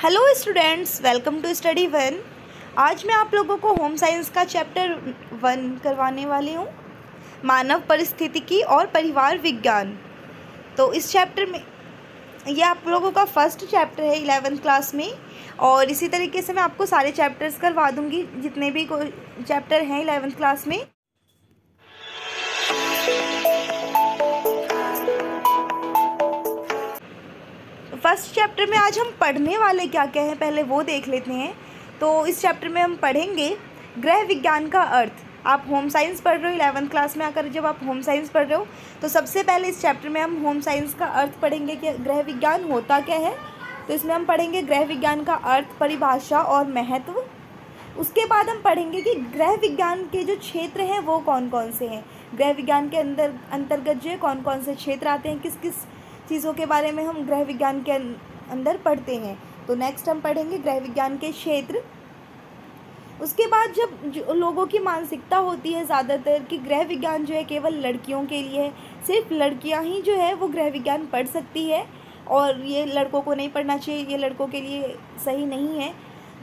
Hello students, welcome to study one. आज मैं आप लोगों को होम साइंस का चैप्टर 1 करवाने वाली हूँ, मानव परिस्थितिकी और परिवार विज्ञान। तो इस चैप्टर में ये आप लोगों का फर्स्ट चैप्टर है 11th क्लास में, और इसी तरीके से मैं आपको सारे चैप्टर्स करवा दूँगी जितने भी चैप्टर हैं 11th क्लास में। फर्स्ट चैप्टर में आज हम पढ़ने वाले क्या क्या हैं पहले वो देख लेते हैं। तो इस चैप्टर में हम पढ़ेंगे गृह विज्ञान का अर्थ। आप होम साइंस पढ़ रहे हो 11th क्लास में आकर, जब आप होम साइंस पढ़ रहे हो तो सबसे पहले इस चैप्टर में हम होम साइंस का अर्थ पढ़ेंगे कि गृह विज्ञान होता क्या है। तो इसमें हम पढ़ेंगे गृह विज्ञान का अर्थ, परिभाषा और महत्व। उसके बाद हम पढ़ेंगे कि गृह विज्ञान के जो क्षेत्र हैं वो कौन कौन से हैं, गृह विज्ञान के अंतर्गत जो कौन कौन से क्षेत्र आते हैं, किस किस चीज़ों के बारे में हम गृह विज्ञान के अंदर पढ़ते हैं। तो नेक्स्ट हम पढ़ेंगे गृह विज्ञान के क्षेत्र। उसके बाद जब लोगों की मानसिकता होती है ज़्यादातर कि गृह विज्ञान जो है केवल लड़कियों के लिए है, सिर्फ लड़कियां ही जो है वो गृह विज्ञान पढ़ सकती है और ये लड़कों को नहीं पढ़ना चाहिए, ये लड़कों के लिए सही नहीं है,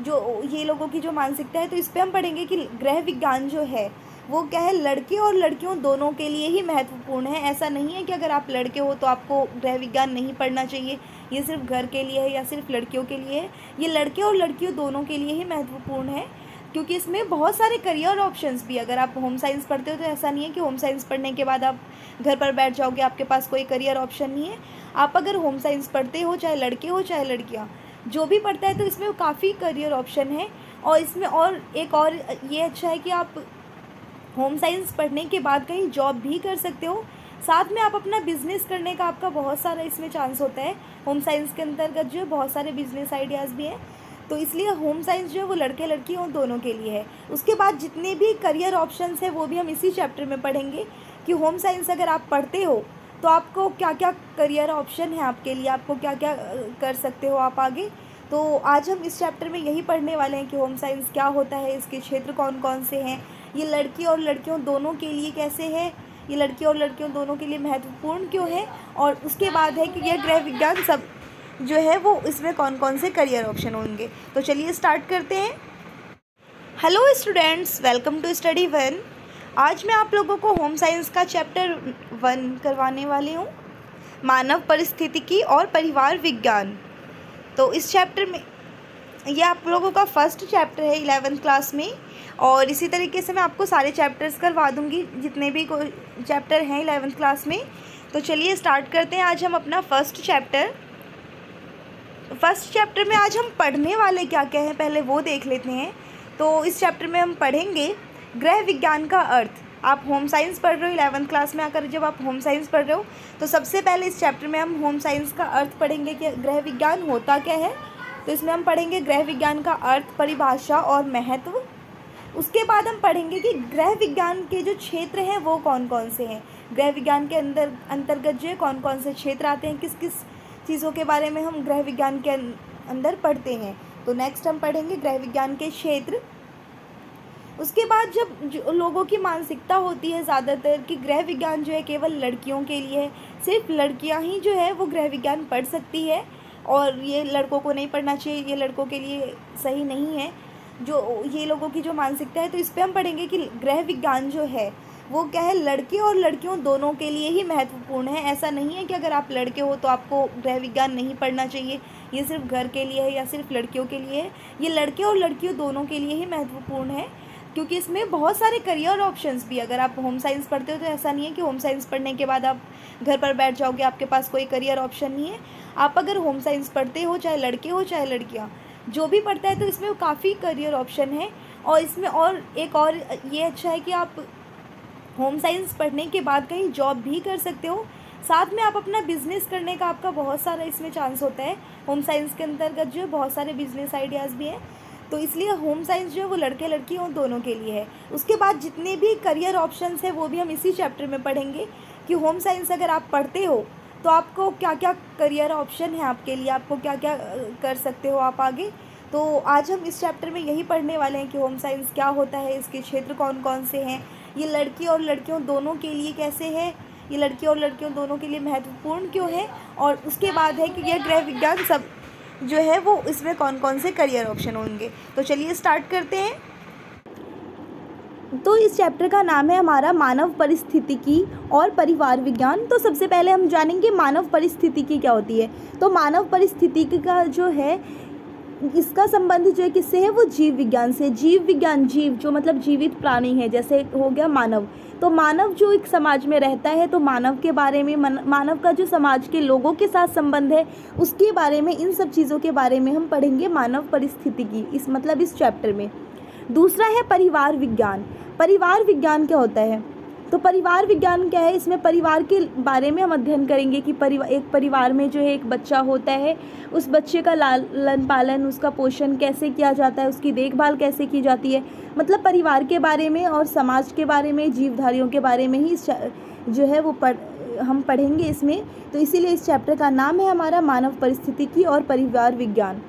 जो ये लोगों की जो मानसिकता है। तो इस पर हम पढ़ेंगे कि गृह विज्ञान जो है वो क्या है, लड़के और लड़कियों दोनों के लिए ही महत्वपूर्ण है। ऐसा नहीं है कि अगर आप लड़के हो तो आपको गृह विज्ञान नहीं पढ़ना चाहिए, ये सिर्फ घर के लिए है या सिर्फ लड़कियों के लिए है। ये लड़के और लड़कियों दोनों के लिए ही महत्वपूर्ण है, क्योंकि इसमें बहुत सारे करियर ऑप्शंस भी, अगर आप होम साइंस पढ़ते हो तो ऐसा नहीं है कि होम साइंस पढ़ने के बाद आप घर पर बैठ जाओगे, आपके पास कोई करियर ऑप्शन नहीं है। आप अगर होम साइंस पढ़ते हो, चाहे लड़के हो चाहे लड़कियाँ, जो भी पढ़ता है, तो इसमें काफ़ी करियर ऑप्शन है। और इसमें और एक और ये अच्छा है कि आप होम साइंस पढ़ने के बाद कहीं जॉब भी कर सकते हो, साथ में आप अपना बिजनेस करने का आपका बहुत सारा इसमें चांस होता है। होम साइंस के अंतर्गत जो है बहुत सारे बिजनेस आइडियाज़ भी हैं, तो इसलिए होम साइंस जो है वो लड़के लड़कियों दोनों के लिए है। उसके बाद जितने भी करियर ऑप्शंस हैं वो भी हम इसी चैप्टर में पढ़ेंगे कि होम साइंस अगर आप पढ़ते हो तो आपको क्या क्या करियर ऑप्शन है आपके लिए, आपको क्या क्या कर सकते हो आप आगे। तो आज हम इस चैप्टर में यही पढ़ने वाले हैं कि होम साइंस क्या होता है, इसके क्षेत्र कौन कौन से हैं, ये लड़की और लड़कियों दोनों के लिए कैसे है, ये लड़की और लड़कियों दोनों के लिए महत्वपूर्ण क्यों है, और उसके बाद है कि यह गृह विज्ञान सब जो है वो इसमें कौन कौन से करियर ऑप्शन होंगे। तो चलिए स्टार्ट करते हैं। Hello students, welcome to study one. आज मैं आप लोगों को होम साइंस का चैप्टर 1 करवाने वाली हूँ, मानव परिस्थितिकी और परिवार विज्ञान। तो इस चैप्टर में ये आप लोगों का फर्स्ट चैप्टर है 11th क्लास में, और इसी तरीके से मैं आपको सारे चैप्टर्स करवा दूँगी जितने भी चैप्टर हैं 11th क्लास में। तो चलिए स्टार्ट करते हैं आज हम अपना फर्स्ट चैप्टर में आज हम पढ़ने वाले क्या क्या हैं पहले वो देख लेते हैं। तो इस चैप्टर में हम पढ़ेंगे गृह विज्ञान का अर्थ। आप होम साइंस पढ़ रहे हो 11th क्लास में आकर, जब आप होम साइंस पढ़ रहे हो तो सबसे पहले इस चैप्टर में हम होम साइंस का अर्थ पढ़ेंगे कि गृह विज्ञान होता क्या है। तो इसमें हम पढ़ेंगे गृह विज्ञान का अर्थ, परिभाषा और महत्व। उसके बाद हम पढ़ेंगे कि गृह विज्ञान के जो क्षेत्र हैं वो कौन कौन से हैं, गृह विज्ञान के अंतर्गत जो कौन कौन से क्षेत्र आते हैं, किस किस चीज़ों के बारे में हम गृह विज्ञान के अंदर पढ़ते हैं। तो नेक्स्ट हम पढ़ेंगे गृह विज्ञान के क्षेत्र। उसके बाद जब लोगों की मानसिकता होती है ज़्यादातर कि गृह विज्ञान जो है केवल लड़कियों के लिए है, सिर्फ लड़कियां ही जो है वो गृह विज्ञान पढ़ सकती है और ये लड़कों को नहीं पढ़ना चाहिए, ये लड़कों के लिए सही नहीं है, जो ये लोगों की जो मानसिकता है। तो इस पर हम पढ़ेंगे कि गृह विज्ञान जो है वो क्या है, लड़के और लड़कियों दोनों के लिए ही महत्वपूर्ण है। ऐसा नहीं है कि अगर आप लड़के हो तो आपको गृह विज्ञान नहीं पढ़ना चाहिए, ये सिर्फ घर के लिए है या सिर्फ लड़कियों के लिए है। ये लड़के और लड़कियों दोनों के लिए ही महत्वपूर्ण है, क्योंकि इसमें बहुत सारे करियर ऑप्शंस भी, अगर आप होम साइंस पढ़ते हो तो ऐसा नहीं है कि होम साइंस पढ़ने के बाद आप घर पर बैठ जाओगे, आपके पास कोई करियर ऑप्शन नहीं है। आप अगर होम साइंस पढ़ते हो, चाहे लड़के हो चाहे लड़कियाँ, जो भी पढ़ता है, तो इसमें काफ़ी करियर ऑप्शन है। और इसमें और एक और ये अच्छा है कि आप होम साइंस पढ़ने के बाद कहीं जॉब भी कर सकते हो, साथ में आप अपना बिजनेस करने का आपका बहुत सारा इसमें चांस होता है। होम साइंस के अंतर्गत जो है बहुत सारे बिजनेस आइडियाज़ भी हैं, तो इसलिए होम साइंस जो है वो लड़के लड़कियों दोनों के लिए है। उसके बाद जितने भी करियर ऑप्शंस हैं वो भी हम इसी चैप्टर में पढ़ेंगे कि होम साइंस अगर आप पढ़ते हो तो आपको क्या क्या करियर ऑप्शन है आपके लिए, आपको क्या क्या कर सकते हो आप आगे। तो आज हम इस चैप्टर में यही पढ़ने वाले हैं कि होम साइंस क्या होता है, इसके क्षेत्र कौन कौन से हैं, ये लड़की और लड़कियों दोनों के लिए कैसे है, ये लड़की और लड़कियों दोनों के लिए महत्वपूर्ण क्यों है, और उसके बाद है कि यह गृह विज्ञान सब जो है वो इसमें कौन कौन से करियर ऑप्शन होंगे। तो चलिए स्टार्ट करते हैं। तो इस चैप्टर का नाम है हमारा मानव परिस्थितिकी और परिवार विज्ञान। तो सबसे पहले हम जानेंगे मानव परिस्थितिकी क्या होती है। तो मानव परिस्थितिकी का जो है इसका संबंध जो है किससे है, वो जीव विज्ञान से। जीव विज्ञान, जीव जो मतलब जीवित प्राणी है, जैसे हो गया मानव। तो मानव जो एक समाज में रहता है, तो मानव के बारे में, मानव का जो समाज के लोगों के साथ संबंध है उसके बारे में, इन सब चीज़ों के बारे में हम पढ़ेंगे मानव परिस्थितिकी इस चैप्टर में। दूसरा है परिवार विज्ञान। परिवार विज्ञान क्या होता है, तो परिवार विज्ञान क्या है, इसमें परिवार के बारे में हम अध्ययन करेंगे कि एक परिवार में जो है एक बच्चा होता है, उस बच्चे का लालन पालन, उसका पोषण कैसे किया जाता है, उसकी देखभाल कैसे की जाती है, मतलब परिवार के बारे में और समाज के बारे में, जीवधारियों के बारे में ही जो है वो हम पढ़ेंगे इसमें। तो इसीलिए इस चैप्टर का नाम है हमारा मानव परिस्थितिकी और परिवार विज्ञान।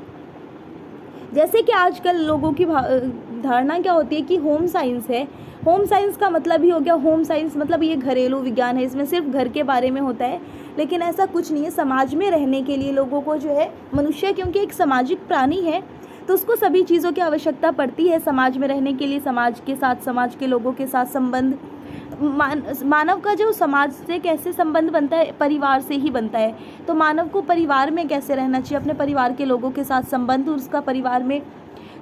जैसे कि आजकल लोगों की धारणा क्या होती है कि होम साइंस है। होम साइंस का मतलब ही हो गया, होम साइंस मतलब ये घरेलू विज्ञान है, इसमें सिर्फ घर के बारे में होता है। लेकिन ऐसा कुछ नहीं है। समाज में रहने के लिए लोगों को जो है, मनुष्य क्योंकि एक सामाजिक प्राणी है तो उसको सभी चीज़ों की आवश्यकता पड़ती है समाज में रहने के लिए। समाज के साथ, समाज के लोगों के साथ संबंध, मानव का जो समाज से कैसे संबंध बनता है, परिवार से ही बनता है। तो मानव को परिवार में कैसे रहना चाहिए, अपने परिवार के लोगों के साथ संबंध, उसका परिवार में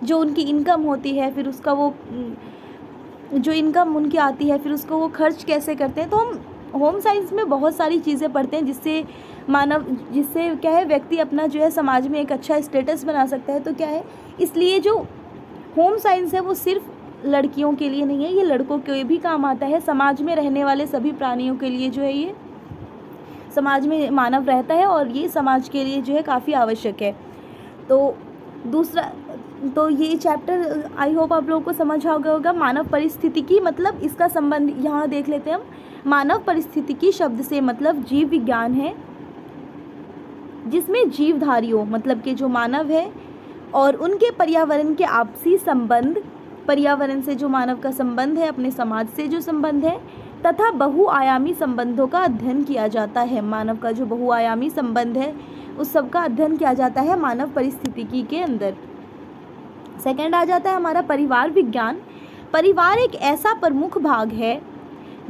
जो उनकी इनकम होती है, फिर उसका वो जो इनकम उनकी आती है, फिर उसको वो खर्च कैसे करते हैं। तो हम होम साइंस में बहुत सारी चीज़ें पढ़ते हैं जिससे क्या है, व्यक्ति अपना जो है समाज में एक अच्छा स्टेटस बना सकता है। तो क्या है, इसलिए जो होम साइंस है वो सिर्फ लड़कियों के लिए नहीं है, ये लड़कों के भी काम आता है। समाज में रहने वाले सभी प्राणियों के लिए जो है, ये समाज में मानव रहता है और ये समाज के लिए जो है काफ़ी आवश्यक है। तो दूसरा, तो ये चैप्टर आई होप आप लोगों को समझ आ गया होगा। मानव परिस्थितिकी मतलब इसका संबंध यहाँ देख लेते हैं हम। मानव परिस्थितिकी शब्द से मतलब जीव विज्ञान है, जिसमें जीवधारियों मतलब के जो मानव है और उनके पर्यावरण के आपसी संबंध, पर्यावरण से जो मानव का संबंध है, अपने समाज से जो संबंध है, तथा बहुआयामी संबंधों का अध्ययन किया जाता है। मानव का जो बहुआयामी संबंध है उस सब का अध्ययन किया जाता है मानव परिस्थितिकी के अंदर। सेकंड आ जाता है हमारा परिवार विज्ञान। परिवार एक ऐसा प्रमुख भाग है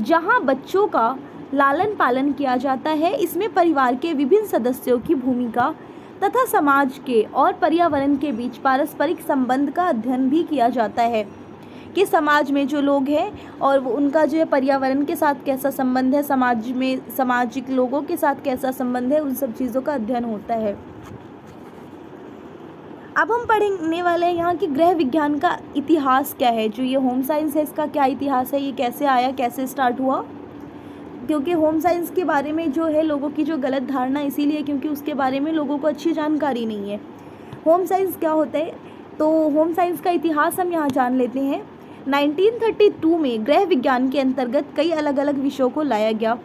जहां बच्चों का लालन पालन किया जाता है। इसमें परिवार के विभिन्न सदस्यों की भूमिका तथा समाज के और पर्यावरण के बीच पारस्परिक संबंध का अध्ययन भी किया जाता है कि समाज में जो लोग हैं और वो उनका जो है पर्यावरण के साथ कैसा संबंध है, समाज में सामाजिक लोगों के साथ कैसा संबंध है, उन सब चीज़ों का अध्ययन होता है। अब हम पढ़ने वाले हैं यहाँ की गृह विज्ञान का इतिहास क्या है। जो ये होम साइंस है इसका क्या इतिहास है, ये कैसे आया, कैसे स्टार्ट हुआ। क्योंकि होम साइंस के बारे में जो है लोगों की जो गलत धारणा इसीलिए क्योंकि उसके बारे में लोगों को अच्छी जानकारी नहीं है। होम साइंस क्या होता है, तो होम साइंस का इतिहास हम यहाँ जान लेते हैं। 1932 में गृह विज्ञान के अंतर्गत कई अलग अलग विषयों को लाया गया।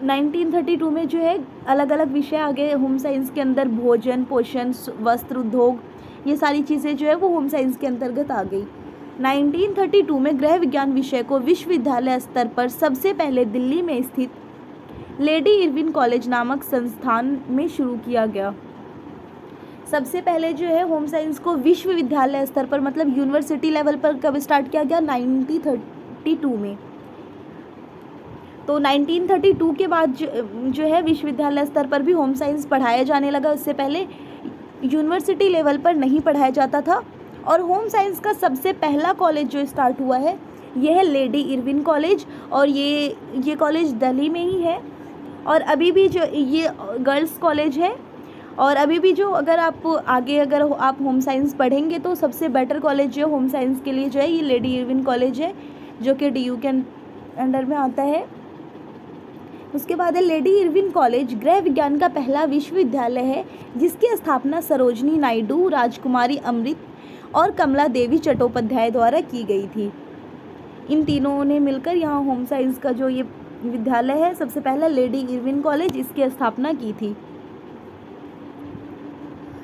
1932 में जो है अलग अलग विषय आ गए होम साइंस के अंदर। भोजन, पोषण, वस्त्र उद्योग, ये सारी चीज़ें जो है वो होम साइंस के अंतर्गत आ गई। 1932 में गृह विज्ञान विषय को विश्वविद्यालय स्तर पर सबसे पहले दिल्ली में स्थित लेडी इरविन कॉलेज नामक संस्थान में शुरू किया गया। सबसे पहले जो है होम साइंस को विश्वविद्यालय स्तर पर मतलब यूनिवर्सिटी लेवल पर कब स्टार्ट किया गया, 1932 में। तो 1932 के बाद जो है विश्वविद्यालय स्तर पर भी होम साइंस पढ़ाया जाने लगा। इससे पहले यूनिवर्सिटी लेवल पर नहीं पढ़ाया जाता था। और होम साइंस का सबसे पहला कॉलेज जो स्टार्ट हुआ है ये है लेडी इरविन कॉलेज, और ये कॉलेज दिल्ली में ही है। और अभी भी जो ये गर्ल्स कॉलेज है, और अभी भी जो अगर आप होम साइंस पढ़ेंगे तो सबसे बेटर कॉलेज जो होम साइंस के लिए जो है ये लेडी इरविन कॉलेज है, जो कि DU के अंडर में आता है। उसके बाद है लेडी इरविन कॉलेज गृह विज्ञान का पहला विश्वविद्यालय है, जिसकी स्थापना सरोजनी नायडू, राजकुमारी अमृत और कमला देवी चट्टोपाध्याय द्वारा की गई थी। इन तीनों ने मिलकर यहाँ होम साइंस का जो ये विद्यालय है सबसे पहला लेडी इरविन कॉलेज, इसकी स्थापना की थी।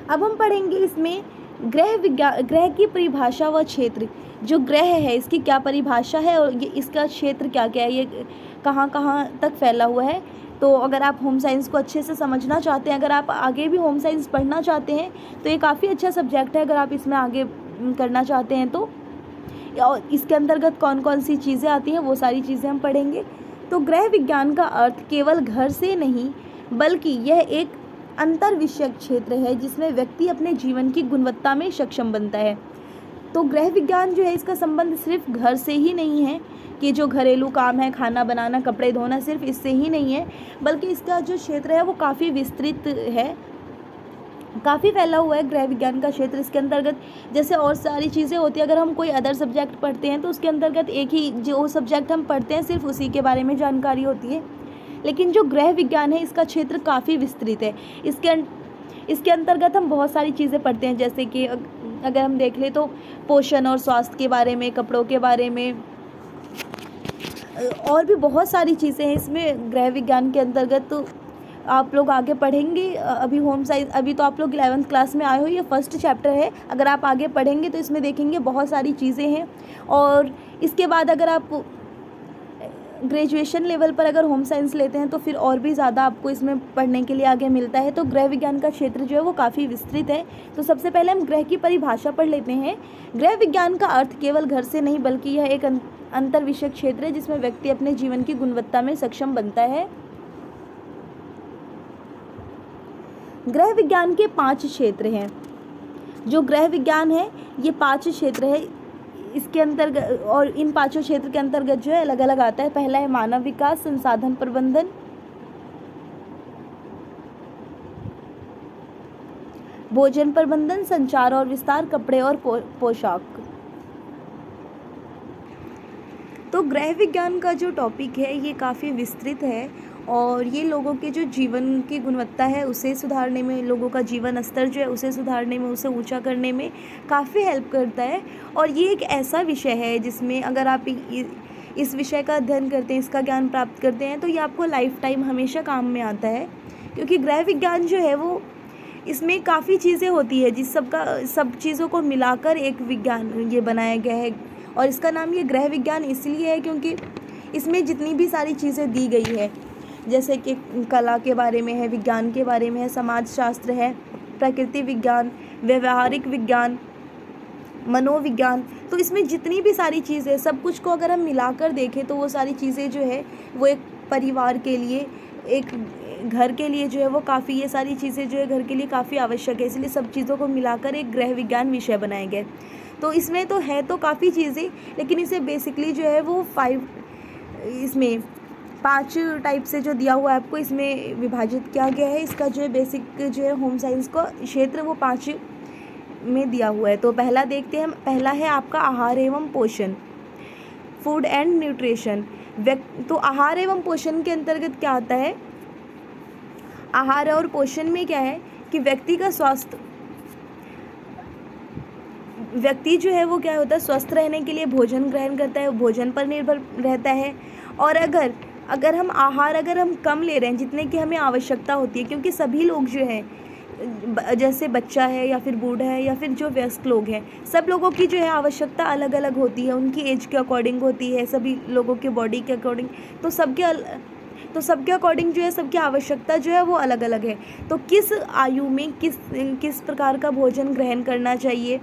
अब हम पढ़ेंगे इसमें ग्रह की परिभाषा व क्षेत्र। जो ग्रह है इसकी क्या परिभाषा है और ये इसका क्षेत्र क्या क्या है, ये कहाँ कहाँ तक फैला हुआ है। तो अगर आप होम साइंस को अच्छे से समझना चाहते हैं, अगर आप आगे भी होम साइंस पढ़ना चाहते हैं तो ये काफ़ी अच्छा सब्जेक्ट है। अगर आप इसमें आगे करना चाहते हैं तो, और इसके अंतर्गत कौन कौन सी चीज़ें आती हैं वो सारी चीज़ें हम पढ़ेंगे। तो गृह विज्ञान का अर्थ केवल घर से नहीं बल्कि यह एक अंतर विषयक क्षेत्र है जिसमें व्यक्ति अपने जीवन की गुणवत्ता में सक्षम बनता है। तो गृह विज्ञान जो है इसका संबंध सिर्फ घर से ही नहीं है कि जो घरेलू काम है, खाना बनाना, कपड़े धोना, सिर्फ इससे ही नहीं है, बल्कि इसका जो क्षेत्र है वो काफ़ी विस्तृत है, काफ़ी फैला हुआ है गृह विज्ञान का क्षेत्र। इसके अंतर्गत जैसे और सारी चीज़ें होती है, अगर हम कोई अदर सब्जेक्ट पढ़ते हैं तो उसके अंतर्गत एक ही जो सब्जेक्ट हम पढ़ते हैं सिर्फ उसी के बारे में जानकारी होती है, लेकिन जो गृह विज्ञान है इसका क्षेत्र काफ़ी विस्तृत है। इसके अंतर्गत हम बहुत सारी चीज़ें पढ़ते हैं, जैसे कि अगर हम देख लें तो पोषण और स्वास्थ्य के बारे में, कपड़ों के बारे में, और भी बहुत सारी चीज़ें हैं इसमें गृह विज्ञान के अंतर्गत। तो आप लोग आगे पढ़ेंगे, अभी होम साइंस, अभी तो आप लोग 11th क्लास में आए हो, ये फर्स्ट चैप्टर है। अगर आप आगे पढ़ेंगे तो इसमें देखेंगे बहुत सारी चीज़ें हैं। और इसके बाद अगर आप ग्रेजुएशन लेवल पर अगर होम साइंस लेते हैं तो फिर और भी ज़्यादा आपको इसमें पढ़ने के लिए आगे मिलता है। तो गृह विज्ञान का क्षेत्र जो है वो काफ़ी विस्तृत है। तो सबसे पहले हम गृह की परिभाषा पढ़ लेते हैं। गृह विज्ञान का अर्थ केवल घर से नहीं बल्कि यह एक अंतर विषयक क्षेत्र है जिसमें व्यक्ति अपने जीवन की गुणवत्ता में सक्षम बनता है। गृह विज्ञान के 5 क्षेत्र हैं। जो गृह विज्ञान है ये 5 क्षेत्र है, इसके अंतर्गत, और इन 5 क्षेत्र के अंतर्गत जो है अलग अलग आता है। पहला है मानव विकास, संसाधन प्रबंधन, भोजन प्रबंधन, संचार और विस्तार, कपड़े और पोशाक। तो गृह विज्ञान का जो टॉपिक है ये काफ़ी विस्तृत है और ये लोगों के जो जीवन की गुणवत्ता है उसे सुधारने में, लोगों का जीवन स्तर जो है उसे सुधारने में, उसे ऊंचा करने में काफ़ी हेल्प करता है। और ये एक ऐसा विषय है जिसमें अगर आप इस विषय का अध्ययन करते हैं, इसका ज्ञान प्राप्त करते हैं तो ये आपको लाइफ टाइम हमेशा काम में आता है, क्योंकि गृह विज्ञान जो है वो, इसमें काफ़ी चीज़ें होती है जिस सब चीज़ों को मिलाकर एक विज्ञान ये बनाया गया है। और इसका नाम ये गृह विज्ञान इसलिए है क्योंकि इसमें जितनी भी सारी चीज़ें दी गई है, जैसे कि कला के बारे में है, विज्ञान के बारे में है, समाज शास्त्र है, प्रकृति विज्ञान, व्यवहारिक विज्ञान, मनोविज्ञान, तो इसमें जितनी भी सारी चीज़ें, सब कुछ को अगर हम मिलाकर देखें तो वो सारी चीज़ें जो है वो एक परिवार के लिए, एक घर के लिए जो है वो काफ़ी, ये सारी चीज़ें जो है घर के लिए काफ़ी आवश्यक है, इसलिए सब चीज़ों को मिलाकर एक गृह विज्ञान विषय बनाया गया। तो इसमें तो है तो काफ़ी चीज़ें, लेकिन इसे बेसिकली जो है वो 5 टाइप से जो दिया हुआ है आपको इसमें विभाजित किया गया है। इसका जो है बेसिक जो है होम साइंस का क्षेत्र वो 5 में दिया हुआ है। तो पहला देखते हैं, पहला है आपका आहार एवं पोषण, फूड एंड न्यूट्रिशन। तो आहार एवं पोषण के अंतर्गत क्या आता है, आहार और पोषण में क्या है कि व्यक्ति का स्वास्थ्य, व्यक्ति जो है वो क्या होता है, स्वस्थ रहने के लिए भोजन ग्रहण करता है, भोजन पर निर्भर रहता है। और अगर हम आहार अगर हम कम ले रहे हैं जितने की हमें आवश्यकता होती है, क्योंकि सभी लोग जो हैं, जैसे बच्चा है या फिर बूढ़ा है या फिर जो वयस्क लोग हैं, सब लोगों की जो है आवश्यकता अलग अलग होती है, उनकी एज के अकॉर्डिंग होती है, सभी लोगों के बॉडी के अकॉर्डिंग, तो सबके अकॉर्डिंग जो है सबकी आवश्यकता जो है वो अलग अलग है। तो किस आयु में किस प्रकार का भोजन ग्रहण करना चाहिए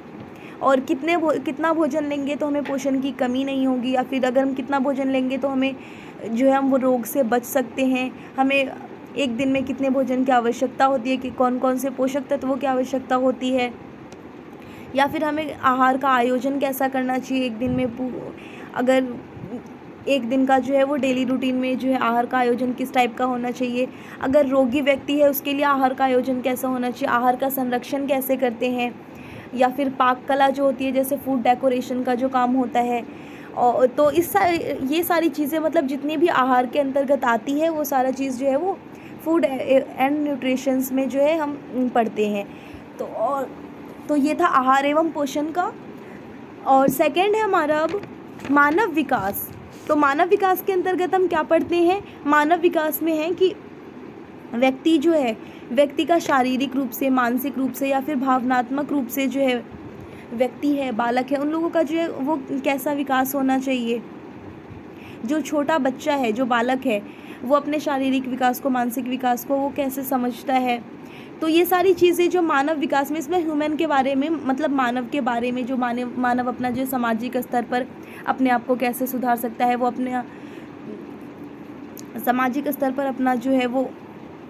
और कितना भोजन लेंगे तो हमें पोषण की कमी नहीं होगी, या फिर अगर हम कितना भोजन लेंगे तो हमें जो है हम वो रोग से बच सकते हैं। हमें एक दिन में कितने भोजन की आवश्यकता होती है, कि कौन कौन से पोषक तत्वों की आवश्यकता होती है, या फिर हमें आहार का आयोजन कैसा करना चाहिए एक दिन में, अगर एक दिन का जो है वो डेली रूटीन में जो है आहार का आयोजन किस टाइप का होना चाहिए। अगर रोगी व्यक्ति है उसके लिए आहार का आयोजन कैसा होना चाहिए, आहार का संरक्षण कैसे करते हैं, या फिर पाक कला जो होती है जैसे फूड डेकोरेशन का जो काम होता है। और तो ये सारी चीज़ें, मतलब जितनी भी आहार के अंतर्गत आती है वो सारा चीज़ जो है वो फूड एंड न्यूट्रिशंस में जो है हम पढ़ते हैं। तो ये था आहार एवं पोषण का। और सेकंड है हमारा अब मानव विकास। तो मानव विकास के अंतर्गत हम क्या पढ़ते हैं, मानव विकास में है कि व्यक्ति जो है, व्यक्ति का शारीरिक रूप से, मानसिक रूप से या फिर भावनात्मक रूप से जो है व्यक्ति है, बालक है, उन लोगों का जो है वो कैसा विकास होना चाहिए। जो छोटा बच्चा है, जो बालक है, वो अपने शारीरिक विकास को, मानसिक विकास को वो कैसे समझता है। तो ये सारी चीज़ें जो मानव विकास में, इसमें ह्यूमन के बारे में, मतलब मानव के बारे में, जो मानव अपना जो सामाजिक स्तर पर अपने आप को कैसे सुधार सकता है, वो अपने सामाजिक स्तर पर अपना जो है वो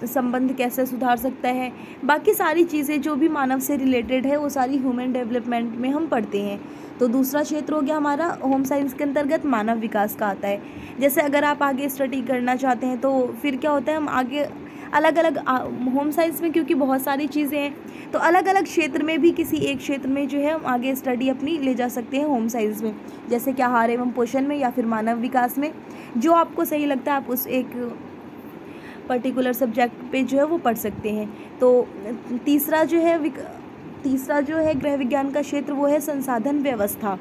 संबंध कैसे सुधार सकता है, बाकी सारी चीज़ें जो भी मानव से रिलेटेड है वो सारी ह्यूमन डेवलपमेंट में हम पढ़ते हैं। तो दूसरा क्षेत्र हो गया हमारा होम साइंस के अंतर्गत मानव विकास का आता है। जैसे अगर आप आगे स्टडी करना चाहते हैं तो फिर क्या होता है, हम आगे अलग अलग होम साइंस में क्योंकि बहुत सारी चीज़ें हैं तो अलग अलग क्षेत्र में भी किसी एक क्षेत्र में जो है हम आगे स्टडी अपनी ले जा सकते हैं होम साइंस में, जैसे कि आहार एवं पोषण में या फिर मानव विकास में। जो आपको सही लगता है आप उस एक पर्टिकुलर सब्जेक्ट पे जो है वो पढ़ सकते हैं। तो तीसरा जो है गृह विज्ञान का क्षेत्र वो है संसाधन व्यवस्था,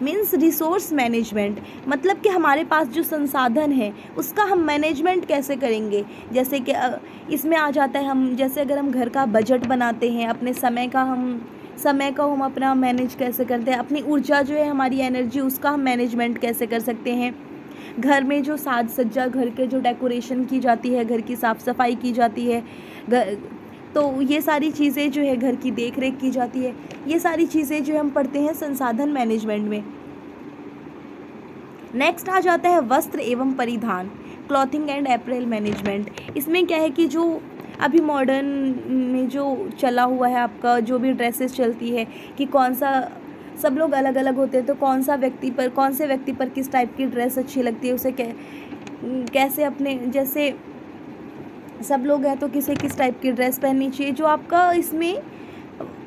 मीन्स रिसोर्स मैनेजमेंट। मतलब कि हमारे पास जो संसाधन है उसका हम मैनेजमेंट कैसे करेंगे। जैसे कि इसमें आ जाता है, हम जैसे अगर हम घर का बजट बनाते हैं, अपने समय का हम अपना मैनेज कैसे करते हैं, अपनी ऊर्जा जो है हमारी एनर्जी उसका हम मैनेजमेंट कैसे कर सकते हैं। घर में जो साज सज्जा, घर के जो डेकोरेशन की जाती है, घर की साफ़ सफाई की जाती है, तो ये सारी चीज़ें जो है घर की देख रेख की जाती है, ये सारी चीज़ें जो हम पढ़ते हैं संसाधन मैनेजमेंट में। नेक्स्ट आ जाता है वस्त्र एवं परिधान, क्लॉथिंग एंड अप्रैल मैनेजमेंट। इसमें क्या है कि जो अभी मॉडर्न में जो चला हुआ है आपका, जो भी ड्रेसेस चलती है कि कौन सा, सब लोग अलग अलग होते हैं तो कौन से व्यक्ति पर किस टाइप की ड्रेस अच्छी लगती है, उसे कैसे अपने, जैसे सब लोग हैं तो किस टाइप की ड्रेस पहननी चाहिए। जो आपका इसमें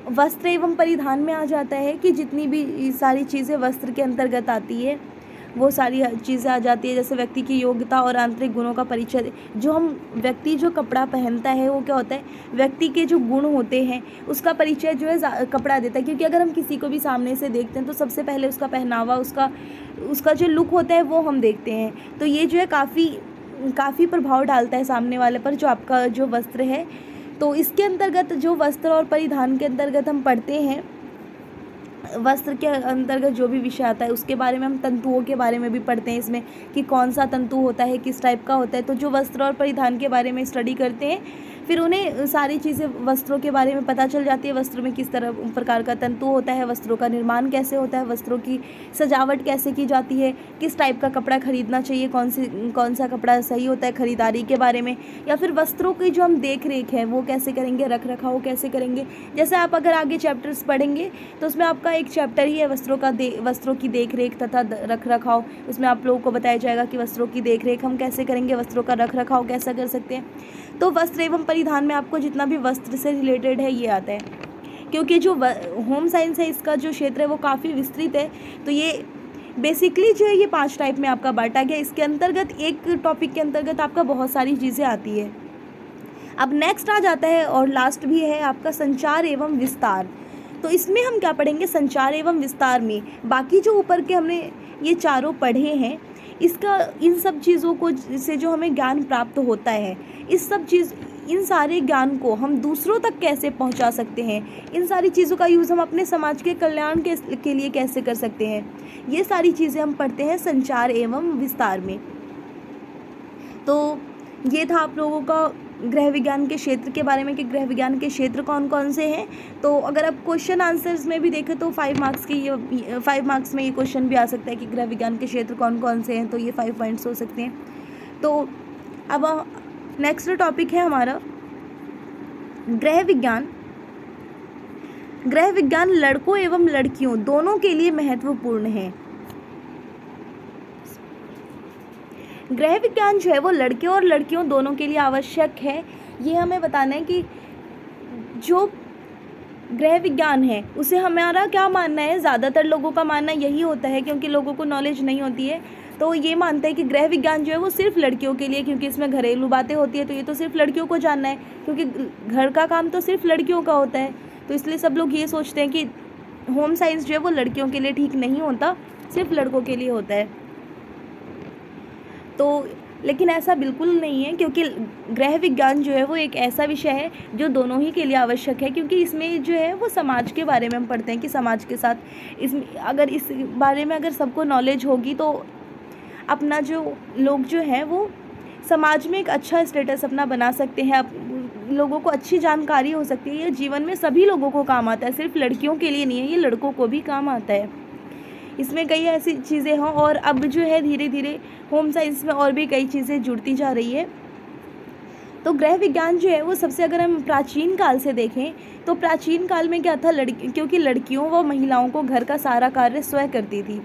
वस्त्र एवं परिधान में आ जाता है कि जितनी भी सारी चीज़ें वस्त्र के अंतर्गत आती है वो सारी चीज़ें आ जाती है। जैसे व्यक्ति की योग्यता और आंतरिक गुणों का परिचय, व्यक्ति जो कपड़ा पहनता है वो क्या होता है, व्यक्ति के जो गुण होते हैं उसका परिचय जो है कपड़ा देता है। क्योंकि अगर हम किसी को भी सामने से देखते हैं तो सबसे पहले उसका पहनावा, उसका जो लुक होता है वो हम देखते हैं। तो ये जो है काफ़ी प्रभाव डालता है सामने वाले पर, जो आपका जो वस्त्र है। तो इसके अंतर्गत जो वस्त्र और परिधान के अंतर्गत हम पढ़ते हैं, वस्त्र के अंतर्गत जो भी विषय आता है उसके बारे में हम तंतुओं के बारे में भी पढ़ते हैं इसमें, कि कौन सा तंतु होता है, किस टाइप का होता है। तो जो वस्त्र और परिधान के बारे में स्टडी करते हैं फिर उन्हें सारी चीज़ें वस्त्रों के बारे में पता चल जाती है। वस्त्रों में किस तरह प्रकार का तंतु होता है, वस्त्रों का निर्माण कैसे होता है, वस्त्रों की सजावट कैसे की जाती है, किस टाइप का कपड़ा खरीदना चाहिए, कौन सा कपड़ा सही होता है, खरीदारी के बारे में, या फिर वस्त्रों की जो हम देख रेख है वो कैसे करेंगे, रख रखाव कैसे करेंगे। जैसे आप अगर आगे चैप्टर्स पढ़ेंगे तो उसमें आपका एक चैप्टर ही है वस्त्रों की देख रेख तथा रख रखाव। उसमें आप लोगों को बताया जाएगा कि वस्त्रों की देख रेख हम कैसे करेंगे, वस्त्रों का रख रखाव कैसा कर सकते हैं। तो वस्त्र एवं परिधान में आपको जितना भी वस्त्र से रिलेटेड है ये आता है। क्योंकि जो होम साइंस है इसका जो क्षेत्र है वो काफ़ी विस्तृत है, तो ये बेसिकली जो है ये 5 टाइप में आपका बांटा गया। इसके अंतर्गत एक टॉपिक के अंतर्गत आपका बहुत सारी चीज़ें आती है। अब नेक्स्ट आ जाता है और लास्ट भी है आपका संचार एवं विस्तार। तो इसमें हम क्या पढ़ेंगे, संचार एवं विस्तार में बाकी जो ऊपर के हमने ये चारों पढ़े हैं, इन सब चीज़ों को से जो हमें ज्ञान प्राप्त होता है, इन सारे ज्ञान को हम दूसरों तक कैसे पहुंचा सकते हैं, इन सारी चीज़ों का यूज़ हम अपने समाज के कल्याण के लिए कैसे कर सकते हैं, ये सारी चीज़ें हम पढ़ते हैं संचार एवं विस्तार में। तो ये था आप लोगों का गृह विज्ञान के क्षेत्र के बारे में कि गृह विज्ञान के क्षेत्र कौन कौन से हैं। तो अगर आप क्वेश्चन आंसर्स में भी देखें तो 5 मार्क्स में ये क्वेश्चन भी आ सकता है कि गृह विज्ञान के क्षेत्र कौन कौन से हैं, तो ये 5 पॉइंट्स हो सकते हैं। तो अब नेक्स्ट टॉपिक है हमारा गृह विज्ञान। गृह विज्ञान लड़कों एवं लड़कियों दोनों के लिए महत्वपूर्ण है। गृह विज्ञान जो है वो लड़के और लड़कियों दोनों के लिए आवश्यक है। ये हमें बताना है कि जो गृह विज्ञान है उसे हमारा क्या मानना है, ज़्यादातर लोगों का मानना यही होता है, क्योंकि लोगों को नॉलेज नहीं होती है तो ये मानते हैं कि गृह विज्ञान जो है वो सिर्फ लड़कियों के लिए, क्योंकि इसमें घरेलू बातें होती है तो ये तो सिर्फ लड़कियों को जानना है, क्योंकि घर का काम तो सिर्फ लड़कियों का होता है। तो इसलिए सब लोग ये सोचते हैं कि होम साइंस जो है वो लड़कियों के लिए ठीक नहीं होता, सिर्फ लड़कों के लिए होता है। तो लेकिन ऐसा बिल्कुल नहीं है, क्योंकि गृह विज्ञान जो है वो एक ऐसा विषय है जो दोनों ही के लिए आवश्यक है। क्योंकि इसमें जो है वो समाज के बारे में हम पढ़ते हैं कि समाज के साथ इस बारे में अगर सबको नॉलेज होगी तो अपना जो लोग जो हैं वो समाज में एक अच्छा स्टेटस अपना बना सकते हैं, लोगों को अच्छी जानकारी हो सकती है। ये जीवन में सभी लोगों को काम आता है, सिर्फ लड़कियों के लिए नहीं है, ये लड़कों को भी काम आता है। इसमें कई ऐसी चीज़ें हों और अब जो है धीरे धीरे होम साइंस में और भी कई चीज़ें जुड़ती जा रही है। तो गृह विज्ञान जो है वो सबसे, अगर हम प्राचीन काल से देखें तो प्राचीन काल में क्या था, क्योंकि लड़कियों व महिलाओं को घर का सारा कार्य स्वयं करती थी।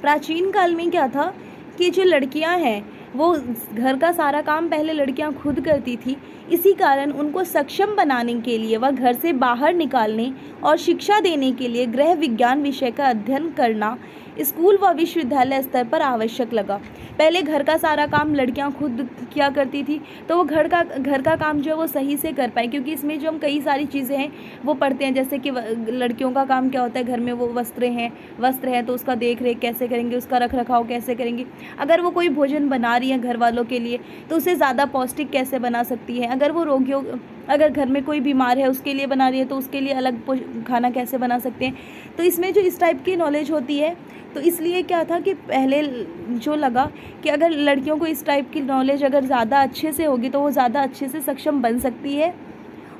प्राचीन काल में क्या था कि जो लड़कियां हैं वो घर का सारा काम पहले लड़कियां खुद करती थी। इसी कारण उनको सक्षम बनाने के लिए व घर से बाहर निकालने और शिक्षा देने के लिए गृह विज्ञान विषय का अध्ययन करना स्कूल व विश्वविद्यालय स्तर पर आवश्यक लगा। पहले घर का सारा काम लड़कियां खुद किया करती थी, तो वो घर का काम जो है वो सही से कर पाए, क्योंकि इसमें जो हम कई सारी चीज़ें हैं वो पढ़ते हैं। जैसे कि लड़कियों का काम क्या होता है, घर में वो वस्त्र हैं तो उसका देख रेख कैसे करेंगे, उसका रख रखाव कैसे करेंगे। अगर वो कोई भोजन बना रही है घर वालों के लिए तो उसे ज़्यादा पौष्टिक कैसे बना सकती है। अगर घर में कोई बीमार है उसके लिए बना रही है तो उसके लिए अलग खाना कैसे बना सकते हैं। तो इसमें जो इस टाइप की नॉलेज होती है, तो इसलिए क्या था कि पहले जो लगा कि अगर लड़कियों को इस टाइप की नॉलेज अगर ज़्यादा अच्छे से होगी तो वो ज़्यादा अच्छे से सक्षम बन सकती है।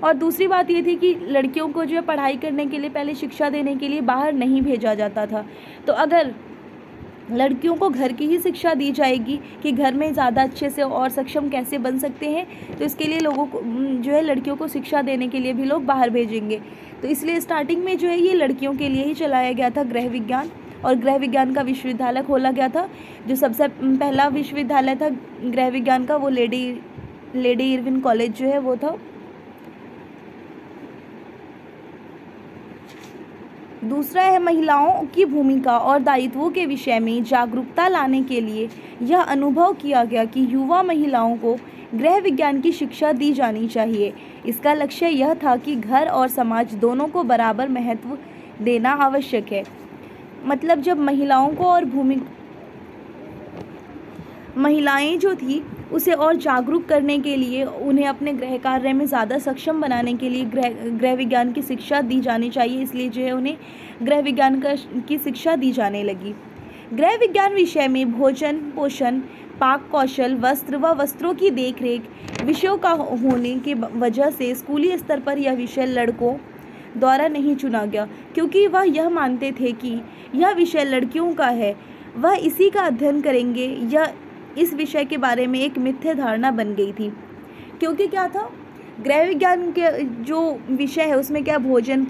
और दूसरी बात ये थी कि लड़कियों को जो है पढ़ाई करने के लिए, पहले शिक्षा देने के लिए बाहर नहीं भेजा जाता था। तो अगर लड़कियों को घर की ही शिक्षा दी जाएगी कि घर में ज़्यादा अच्छे से और सक्षम कैसे बन सकते हैं, तो इसके लिए लोगों को जो है लड़कियों को शिक्षा देने के लिए भी लोग बाहर भेजेंगे। तो इसलिए स्टार्टिंग में जो है ये लड़कियों के लिए ही चलाया गया था गृह विज्ञान, और गृह विज्ञान का विश्वविद्यालय खोला गया था। जो सबसे पहला विश्वविद्यालय था गृह विज्ञान का वो लेडी इरविन कॉलेज जो है वो था। दूसरा है महिलाओं की भूमिका और दायित्वों के विषय में जागरूकता लाने के लिए यह अनुभव किया गया कि युवा महिलाओं को गृह विज्ञान की शिक्षा दी जानी चाहिए। इसका लक्ष्य यह था कि घर और समाज दोनों को बराबर महत्व देना आवश्यक है। मतलब जब महिलाओं को और महिलाएं जो थी उसे और जागरूक करने के लिए, उन्हें अपने गृह कार्य में ज़्यादा सक्षम बनाने के लिए गृह विज्ञान की शिक्षा दी जानी चाहिए। इसलिए जो है उन्हें गृह विज्ञान की शिक्षा दी जाने लगी। गृह विज्ञान विषय में भोजन, पोषण, पाक कौशल, वस्त्र व वस्त्रों की देखरेख विषयों का होने की वजह से स्कूली स्तर पर यह विषय लड़कों द्वारा नहीं चुना गया, क्योंकि वह यह मानते थे कि यह विषय लड़कियों का है, वह इसी का अध्ययन करेंगे। यह इस विषय के बारे में एक मिथ्या धारणा बन गई थी, क्योंकि क्या था, गृह विज्ञान के जो विषय है उसमें क्या भोजन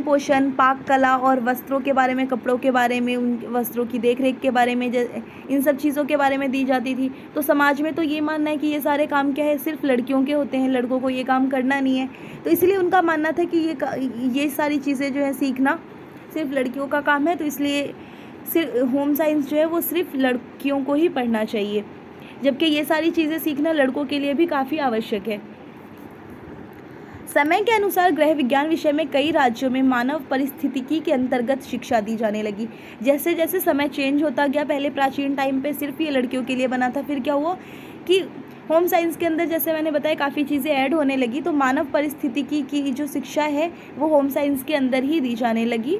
पोषण, पाक कला और वस्त्रों के बारे में, कपड़ों के बारे में, उन वस्त्रों की देखरेख के बारे में, इन सब चीज़ों के बारे में दी जाती थी। तो समाज में तो ये मानना है कि ये सारे काम क्या है, सिर्फ लड़कियों के होते हैं, लड़कों को ये काम करना नहीं है। तो इसलिए उनका मानना था कि ये सारी चीज़ें जो है सीखना सिर्फ लड़कियों का काम है। तो इसलिए सिर्फ होम साइंस जो है वो सिर्फ लड़कियों को ही पढ़ना चाहिए, जबकि ये सारी चीज़ें सीखना लड़कों के लिए भी काफ़ी आवश्यक है। समय के अनुसार गृह विज्ञान विषय में कई राज्यों में मानव परिस्थितिकी के अंतर्गत शिक्षा दी जाने लगी। जैसे जैसे समय चेंज होता गया, पहले प्राचीन टाइम पे सिर्फ ये लड़कियों के लिए बना था, फिर क्या हुआ कि होम साइंस के अंदर जैसे मैंने बताया काफ़ी चीज़ें ऐड होने लगी, तो मानव परिस्थितिकी की जो शिक्षा है वो होम साइंस के अंदर ही दी जाने लगी।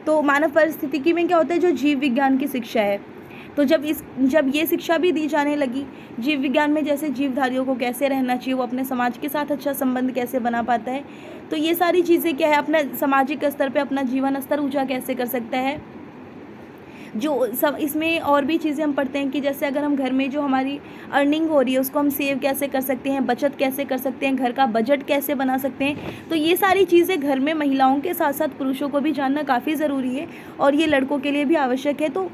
तो मानव परिस्थितिकी में क्या होता है, जो जीव विज्ञान की शिक्षा है, तो जब ये शिक्षा भी दी जाने लगी, जीव विज्ञान में जैसे जीवधारियों को कैसे रहना चाहिए, वो अपने समाज के साथ अच्छा संबंध कैसे बना पाता है, तो ये सारी चीज़ें क्या है, अपना सामाजिक स्तर पे अपना जीवन स्तर ऊंचा कैसे कर सकता है। जो सब इसमें और भी चीज़ें हम पढ़ते हैं कि जैसे अगर हम घर में जो हमारी अर्निंग हो रही है उसको हम सेव कैसे कर सकते हैं, बचत कैसे कर सकते हैं, घर का बजट कैसे बना सकते हैं। तो ये सारी चीज़ें घर में महिलाओं के साथ साथ पुरुषों को भी जानना काफ़ी ज़रूरी है, और ये लड़कों के लिए भी आवश्यक है। तो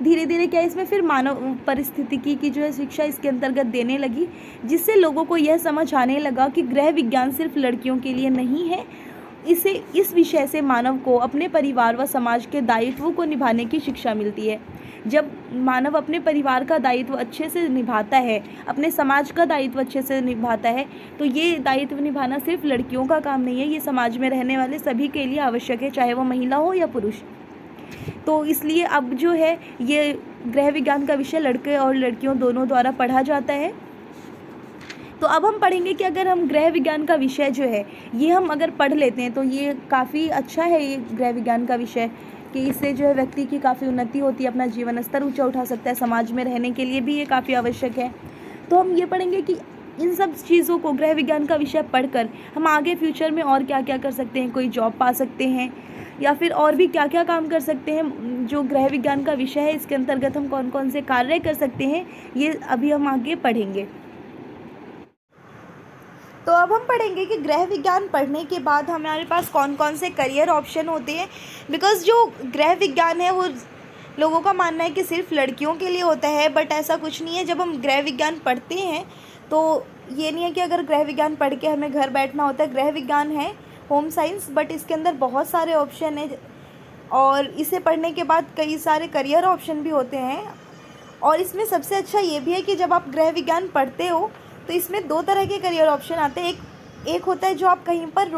धीरे धीरे क्या इसमें फिर मानव परिस्थितिकी की जो है शिक्षा इसके अंतर्गत देने लगी, जिससे लोगों को यह समझ आने लगा कि गृह विज्ञान सिर्फ लड़कियों के लिए नहीं है। इस विषय से मानव को अपने परिवार व समाज के दायित्वों को निभाने की शिक्षा मिलती है। जब मानव अपने परिवार का दायित्व अच्छे से निभाता है, अपने समाज का दायित्व अच्छे से निभाता है, तो ये दायित्व निभाना सिर्फ लड़कियों का काम नहीं है, ये समाज में रहने वाले सभी के लिए आवश्यक है, चाहे वो महिला हो या पुरुष। तो इसलिए अब जो है ये गृह विज्ञान का विषय लड़के और लड़कियों दोनों द्वारा पढ़ा जाता है। तो अब हम पढ़ेंगे कि अगर हम गृह विज्ञान का विषय जो है ये हम अगर पढ़ लेते हैं तो ये काफ़ी अच्छा है, ये गृह विज्ञान का विषय, कि इससे जो है व्यक्ति की काफ़ी उन्नति होती है, अपना जीवन स्तर ऊंचा उठा सकता है, समाज में रहने के लिए भी ये काफ़ी आवश्यक है। तो हम ये पढ़ेंगे कि इन सब चीज़ों को, गृह विज्ञान का विषय पढ़कर हम आगे फ्यूचर में और क्या क्या कर सकते हैं, कोई जॉब पा सकते हैं या फिर और भी क्या क्या काम कर सकते हैं। जो गृह विज्ञान का विषय है इसके अंतर्गत हम कौन कौन से कार्य कर सकते हैं, ये अभी हम आगे पढ़ेंगे। तो अब हम पढ़ेंगे कि गृह विज्ञान पढ़ने के बाद हमारे पास कौन कौन से करियर ऑप्शन होते हैं। बिकॉज़ जो गृह विज्ञान है वो लोगों का मानना है कि सिर्फ लड़कियों के लिए होता है, बट ऐसा कुछ नहीं है। जब हम गृह विज्ञान पढ़ते हैं तो ये नहीं है कि अगर गृह विज्ञान पढ़ के हमें घर बैठना होता है। गृह विज्ञान है होम साइंस, बट इसके अंदर बहुत सारे ऑप्शन हैं और इसे पढ़ने के बाद कई सारे करियर ऑप्शन भी होते हैं। और इसमें सबसे अच्छा ये भी है कि जब आप गृह विज्ञान पढ़ते हो तो इसमें दो तरह के करियर ऑप्शन आते हैं। एक होता है जो आप कहीं पर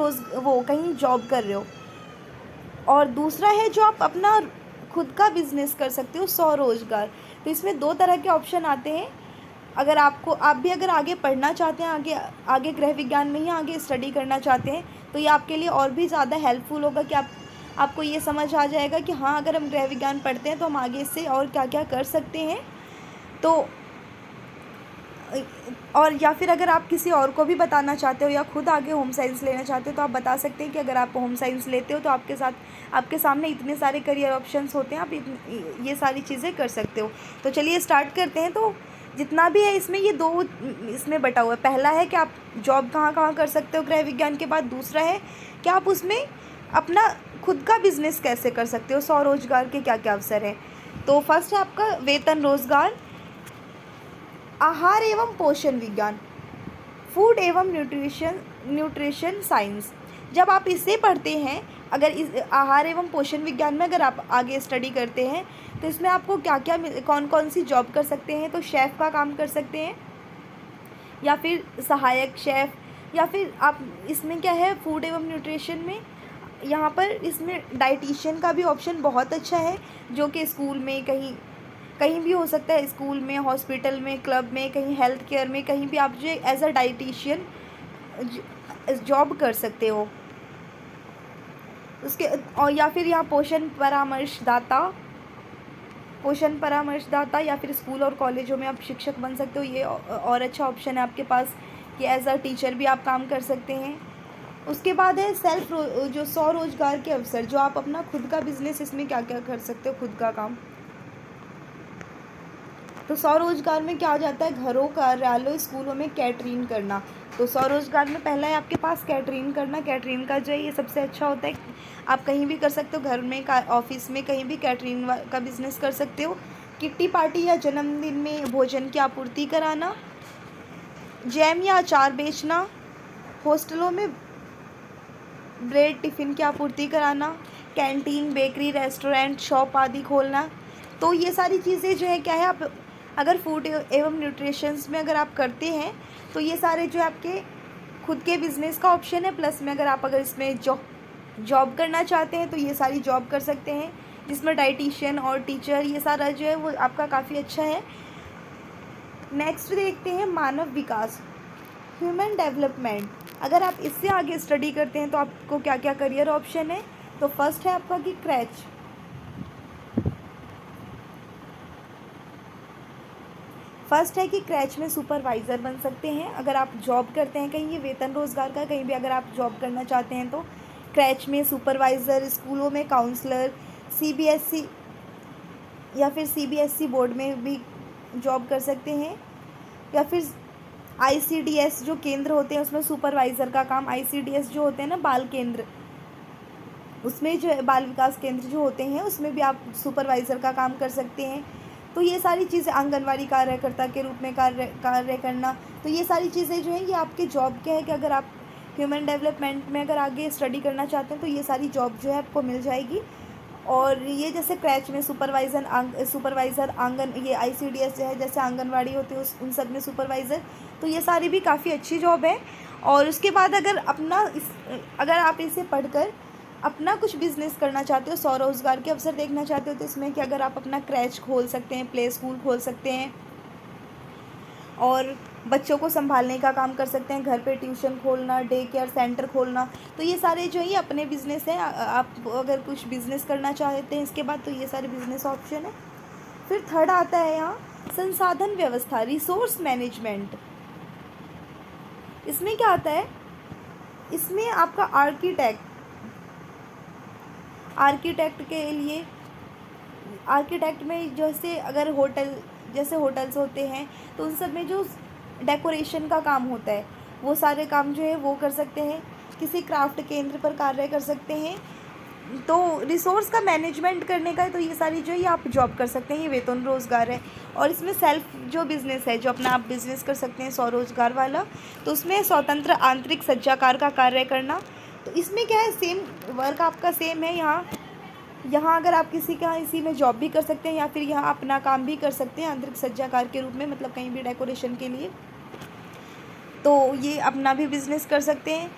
कहीं जॉब कर रहे हो, और दूसरा है जो आप अपना खुद का बिजनेस कर सकते हो, स्वरोजगार। तो इसमें दो तरह के ऑप्शन आते हैं। अगर आप भी अगर आगे पढ़ना चाहते हैं, आगे गृह विज्ञान में ही आगे स्टडी करना चाहते हैं, तो ये आपके लिए और भी ज़्यादा हेल्पफुल होगा कि आपको ये समझ आ जाएगा कि हाँ, अगर हम गृह विज्ञान पढ़ते हैं तो हम आगे इससे और क्या क्या कर सकते हैं। तो और या फिर अगर आप किसी और को भी बताना चाहते हो या खुद आगे होम साइंस लेना चाहते हो तो आप बता सकते हैं कि अगर आप होम साइंस लेते हो तो आपके सामने इतने सारे करियर ऑप्शंस होते हैं, आप ये सारी चीज़ें कर सकते हो। तो चलिए स्टार्ट करते हैं। तो जितना भी है इसमें ये दो इसमें बटा हुआ है। पहला है कि आप जॉब कहाँ कहाँ कर सकते हो गृह विज्ञान के बाद। दूसरा है कि आप उसमें अपना खुद का बिजनेस कैसे कर सकते हो, स्वरोजगार के क्या क्या अवसर हैं। तो फर्स्ट है आपका वेतन रोजगार, आहार एवं पोषण विज्ञान, फूड एवं न्यूट्रिशन साइंस। जब आप इसे पढ़ते हैं, अगर इस आहार एवं पोषण विज्ञान में अगर आप आगे स्टडी करते हैं तो इसमें आपको क्या क्या कौन कौन सी जॉब कर सकते हैं। तो शेफ़ का काम कर सकते हैं या फिर सहायक शेफ़, या फिर आप इसमें क्या है फूड एवं न्यूट्रिशन में यहाँ पर इसमें डाइटिशियन का भी ऑप्शन बहुत अच्छा है, जो कि स्कूल में कहीं भी हो सकता है। स्कूल में, हॉस्पिटल में, क्लब में, कहीं हेल्थ केयर में, कहीं भी आप जो एज अ डाइटिशियन जॉब कर सकते हो उसके। और या फिर यहाँ पोषण परामर्शदाता या फिर स्कूल और कॉलेजों में आप शिक्षक बन सकते हो। ये और अच्छा ऑप्शन है आपके पास कि एज अ टीचर भी आप काम कर सकते हैं। उसके बाद है जो स्वरोजगार के अवसर, जो आप अपना खुद का बिजनेस, इसमें क्या क्या कर सकते हो खुद का काम। तो स्वरोजगार में क्या आ जाता है, घरों, कार्यालयों, स्कूलों में कैटरिंग करना। तो स्वरोजगार में पहला है आपके पास कैटरिंग करना। कैटरिंग का जो है ये सबसे अच्छा होता है, आप कहीं भी कर सकते हो, घर में, ऑफिस में, कहीं भी कैटरिंग का बिजनेस कर सकते हो। किट्टी पार्टी या जन्मदिन में भोजन की आपूर्ति कराना, जैम या अचार बेचना, हॉस्टलों में ब्रेड टिफ़िन की आपूर्ति कराना, कैंटीन, बेकरी, रेस्टोरेंट, शॉप आदि खोलना। तो ये सारी चीज़ें जो है क्या है, आप अगर फूड एवं न्यूट्रिशंस में अगर आप करते हैं तो ये सारे जो आपके खुद के बिज़नेस का ऑप्शन है। प्लस में अगर इसमें जॉब करना चाहते हैं तो ये सारी जॉब कर सकते हैं, जिसमें डाइटिशियन और टीचर, ये सारा जो है वो आपका काफ़ी अच्छा है। नेक्स्ट देखते हैं मानव विकास, ह्यूमन डेवलपमेंट। अगर आप इससे आगे स्टडी करते हैं तो आपको क्या क्या करियर ऑप्शन है। तो फर्स्ट है आपका कि क्रैच। फर्स्ट है कि क्रैच में सुपरवाइज़र बन सकते हैं। अगर आप जॉब करते हैं कहीं, ये वेतन रोज़गार का कहीं भी अगर आप जॉब करना चाहते हैं तो क्रैच में सुपरवाइज़र, स्कूलों में काउंसलर, सीबीएसई या फिर सीबीएसई बोर्ड में भी जॉब कर सकते हैं। या फिर आईसीडीएस जो केंद्र होते हैं उसमें सुपरवाइज़र का काम, आईसीडीएस जो होते हैं ना बाल केंद्र, उसमें जो है बाल विकास केंद्र जो होते हैं उसमें भी आप सुपरवाइज़र का काम कर सकते हैं। तो ये सारी चीज़ें, आंगनवाड़ी कार्यकर्ता के रूप में कार्य करना, तो ये सारी चीज़ें जो हैं ये आपके जॉब के हैं कि अगर आप ह्यूमन डेवलपमेंट में अगर आगे स्टडी करना चाहते हैं तो ये सारी जॉब जो है आपको मिल जाएगी। और ये जैसे क्रैच में सुपरवाइज़र आंगन, ये ICDS है जैसे आंगनवाड़ी होती है उन सब में सुपरवाइज़र। तो ये सारी भी काफ़ी अच्छी जॉब है। और उसके बाद अगर आप इसे पढ़कर अपना कुछ बिज़नेस करना चाहते हो, स्वरोज़गार के अवसर देखना चाहते हो, तो इसमें कि अगर आप अपना क्रैच खोल सकते हैं, प्ले स्कूल खोल सकते हैं और बच्चों को संभालने का काम कर सकते हैं, घर पे ट्यूशन खोलना, डे केयर सेंटर खोलना। तो ये सारे जो है अपने बिज़नेस हैं। आप अगर कुछ बिज़नेस करना चाहते हैं इसके बाद, तो ये सारे बिज़नेस ऑप्शन है। फिर थर्ड आता है यहाँ संसाधन व्यवस्था, रिसोर्स मैनेजमेंट। इसमें क्या आता है, इसमें आपका आर्किटेक्ट के लिए, आर्किटेक्ट में जैसे अगर होटल्स होते हैं तो उन सब में जो डेकोरेशन का काम होता है वो सारे काम जो है वो कर सकते हैं। किसी क्राफ्ट केंद्र पर कार्य कर सकते हैं। तो रिसोर्स का मैनेजमेंट करने का, तो ये सारी जो है आप जॉब कर सकते हैं, ये वेतन रोज़गार है। और इसमें सेल्फ जो बिज़नेस है, जो अपना आप बिज़नेस कर सकते हैं स्वरोज़गार वाला, तो उसमें स्वतंत्र आंतरिक सज्जाकार का कार्य करना। तो इसमें क्या है, सेम वर्क आपका सेम है। यहाँ अगर आप किसी का इसी में जॉब भी कर सकते हैं या फिर यहाँ अपना काम भी कर सकते हैं आंतरिक सज्जाकार के रूप में, मतलब कहीं भी डेकोरेशन के लिए, तो ये अपना भी बिज़नेस कर सकते हैं।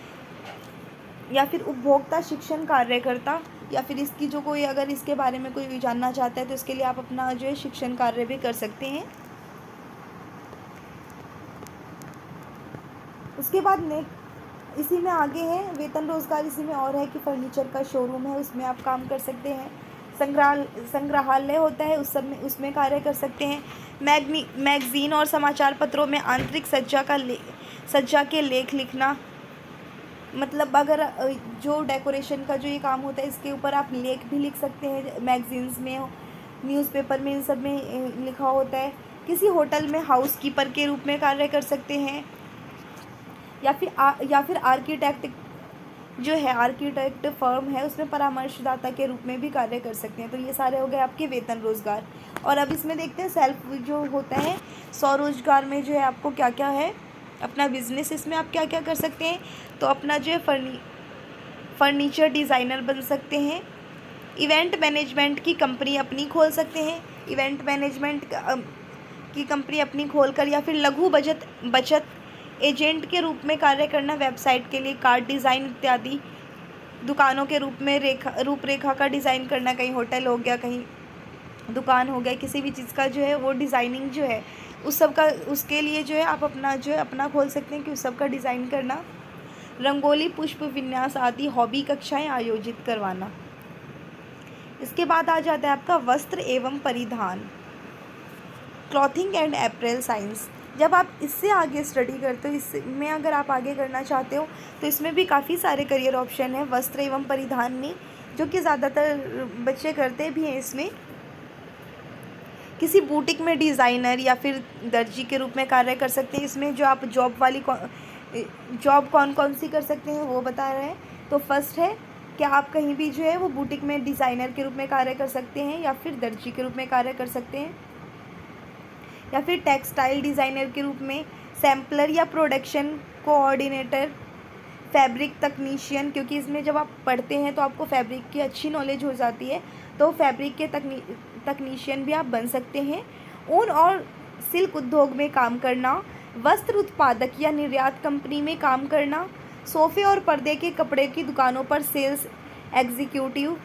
या फिर उपभोक्ता शिक्षण कार्यकर्ता, या फिर इसकी जो कोई अगर इसके बारे में कोई जानना चाहता है तो इसके लिए आप अपना जो है शिक्षण कार्य भी कर सकते हैं। उसके बाद इसी में आगे है वेतन रोज़गार, इसी में और है कि फर्नीचर का शोरूम है, उसमें आप काम कर सकते हैं। संग्रहालय होता है, उसमें कार्य कर सकते हैं। मैगज़ीन और समाचार पत्रों में आंतरिक सज्जा के लेख लिखना, मतलब अगर जो डेकोरेशन का जो ये काम होता है इसके ऊपर आप लेख भी लिख सकते हैं। मैगज़ीन्स में, न्यूज़पेपर में, इन सब में लिखा होता है। किसी होटल में हाउसकीपर के रूप में कार्य कर सकते हैं। या फिर आर्किटेक्ट फर्म है उसमें परामर्शदाता के रूप में भी कार्य कर सकते हैं। तो ये सारे हो गए आपके वेतन रोज़गार। और अब इसमें देखते हैं सेल्फ जो होता है स्वरोज़गार में जो है आपको क्या क्या है अपना बिज़नेस, इसमें आप क्या क्या कर सकते हैं। तो अपना जो है फर्नीचर डिज़ाइनर बन सकते हैं। इवेंट मैनेजमेंट की कंपनी अपनी खोल सकते हैं, इवेंट मैनेजमेंट की कंपनी अपनी खोलकर, या फिर लघु बचत एजेंट के रूप में कार्य करना, वेबसाइट के लिए कार्ड डिज़ाइन इत्यादि, दुकानों के रूप में रूपरेखा का डिज़ाइन करना, कहीं होटल हो गया, कहीं दुकान हो गया, किसी भी चीज़ का जो है वो डिज़ाइनिंग जो है उसके लिए जो है आप अपना खोल सकते हैं कि उस सब का डिज़ाइन करना। रंगोली, पुष्प विन्यास आदि हॉबी कक्षाएं आयोजित करवाना। इसके बाद आ जाता है आपका वस्त्र एवं परिधान, क्लॉथिंग एंड एपरेल साइंस। जब आप इससे आगे स्टडी करते हो, इसमें अगर आप आगे करना चाहते हो तो इसमें भी काफ़ी सारे करियर ऑप्शन हैं वस्त्र एवं परिधान में, जो कि ज़्यादातर बच्चे करते भी हैं। इसमें किसी बुटीक में डिज़ाइनर या फिर दर्जी के रूप में कार्य कर सकते हैं। इसमें जो आप जॉब कौन सी कर सकते हैं वो बता रहे हैं। तो फर्स्ट है कि आप कहीं भी जो है वो बुटीक में डिज़ाइनर के रूप में कार्य कर सकते हैं, या फिर दर्जी के रूप में कार्य कर सकते हैं, या फिर टेक्सटाइल डिज़ाइनर के रूप में, सैम्पलर या प्रोडक्शन कोऑर्डिनेटर, फैब्रिक तकनीशियन, क्योंकि इसमें जब आप पढ़ते हैं तो आपको फैब्रिक की अच्छी नॉलेज हो जाती है, तो फैब्रिक के तकनीशियन भी आप बन सकते हैं। ऊन और सिल्क उद्योग में काम करना, वस्त्र उत्पादक या निर्यात कंपनी में काम करना, सोफ़े और पर्दे के कपड़े की दुकानों पर सेल्स एग्जीक्यूटिव,